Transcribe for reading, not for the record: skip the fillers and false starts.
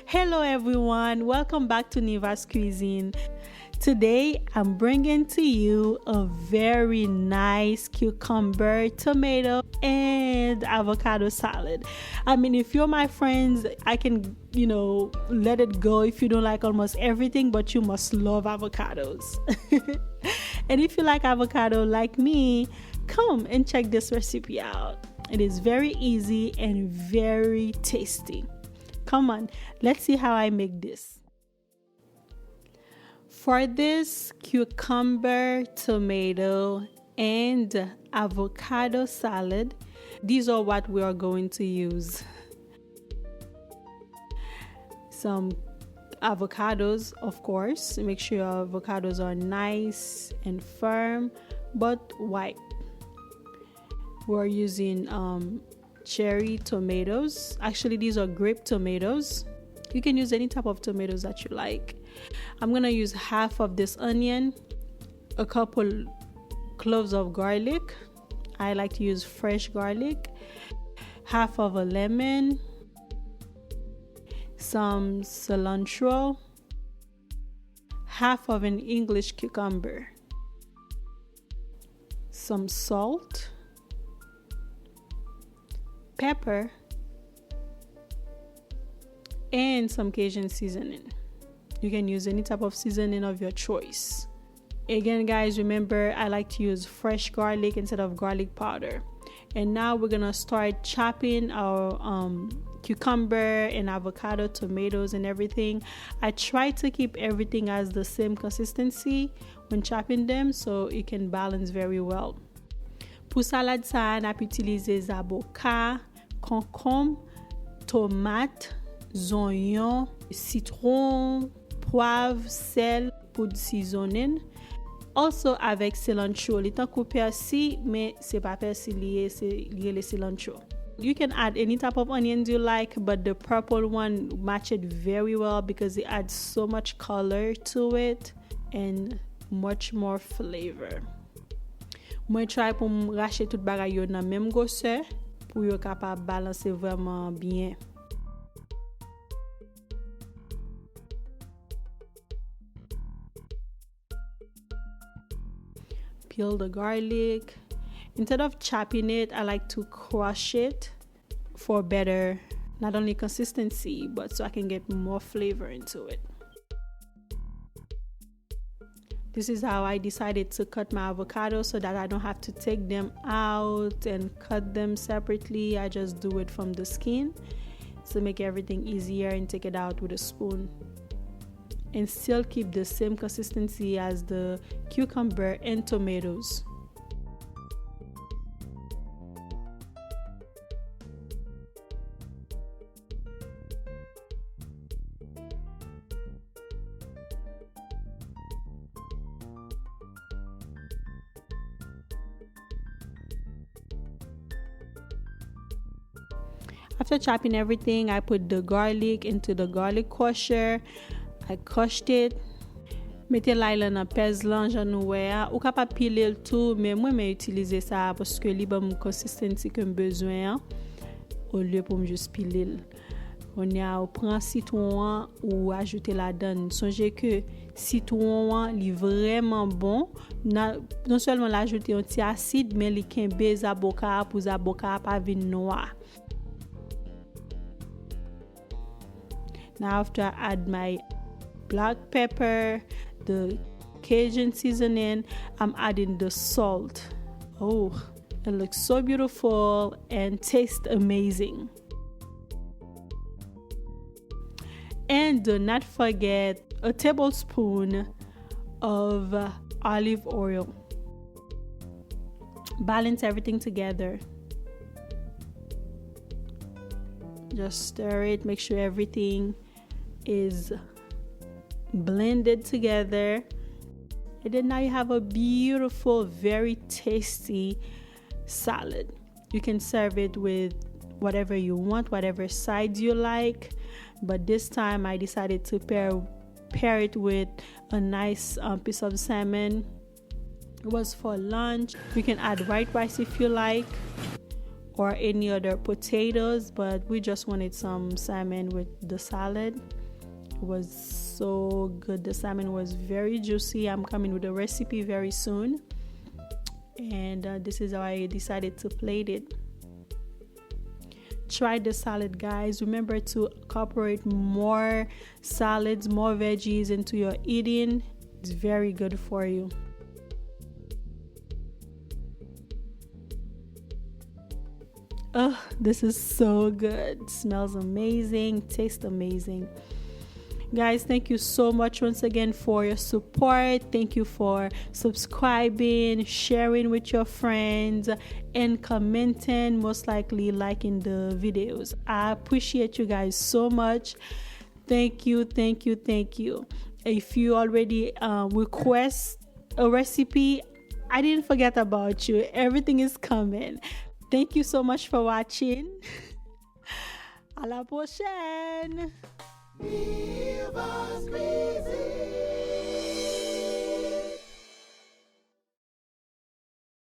Hello everyone, welcome back to NIRVA'S Cuisine. Today I'm bringing to you a very nice cucumber, tomato, and avocado salad. I mean, if you're my friends, I can, let it go if you don't like almost everything, but you must love avocados. And if you like avocado like me, come and check this recipe out. It is very easy and very tasty. Come on, let's see how I make this. For this cucumber, tomato, and avocado salad, these are what we are going to use. Some avocados, of course. Make sure your avocados are nice and firm, but white. We're using cherry tomatoes. Actually, these are grape tomatoes. You can use any type of tomatoes that you like. I'm gonna use half of this onion, a couple cloves of garlic. I like to use fresh garlic, half of a lemon, some cilantro, half of an English cucumber, some salt, pepper, and some Cajun seasoning. You can use any type of seasoning of your choice. Again, guys, remember I like to use fresh garlic instead of garlic powder. And now we're gonna start chopping our cucumber and avocado, tomatoes, and everything. I try to keep everything as the same consistency when chopping them so it can balance very well. Pour salade ça, on a utilisé zaboka, concombre, tomate, oignon, citron, poivre, sel, poudre seasoning. Also avec cilantro. Il est coupé persil, mais c'est pas persil lié, c'est lié le cilantro. You can add any type of onions you like, but the purple one matched very well because it adds so much color to it and much more flavor. Moi try pour racher tout bagay yo nan même grosseur pour yo capable balancer vraiment bien. Peel the garlic. Instead of chopping it, I like to crush it for better, not only consistency, but so I can get more flavor into it. This is how I decided to cut my avocado so that I don't have to take them out and cut them separately. I just do it from the skin to make everything easier and take it out with a spoon. And still keep the same consistency as the cucumber and tomatoes. After chopping everything, I put the garlic into the garlic crusher. I crushed it. Mettez la dans pèse lan jan nou wè a. Ou capable piler tout, mais moi mais utiliser ça parce que li bon consistency que besoin au lieu pour juste piler. On y a ou prend citron ou ajouter la donne. Songez que citron li vraiment bon. Non seulement l'ajouter un petit acide, mais li kembe zaboka pour zaboka pa vin noir. Now after I add my black pepper, the Cajun seasoning, I'm adding the salt. Oh, it looks so beautiful and tastes amazing. And do not forget a tablespoon of olive oil. Balance everything together. Just stir it, make sure everything is blended together. And then now you have a beautiful, very tasty salad. You can serve it with whatever you want, whatever sides you like. But this time I decided to pair it with a nice piece of salmon It was for lunch. You can add white rice if you like, or any other potatoes, but we just wanted some salmon with the salad. It was so good. The salmon was very juicy. I'm coming with a recipe very soon, and this is how I decided to plate it. Try the salad, guys. Remember to incorporate more salads, more veggies into your eating. It's very good for you. Oh, this is so good. Smells amazing, tastes amazing. Guys, thank you so much once again for your support. Thank you for subscribing, sharing with your friends, and commenting, most likely liking the videos. I appreciate you guys so much. Thank you, thank you, thank you. If you already request a recipe, I didn't forget about you. Everything is coming. Thank you so much for watching. À la prochaine. NIRVA'S.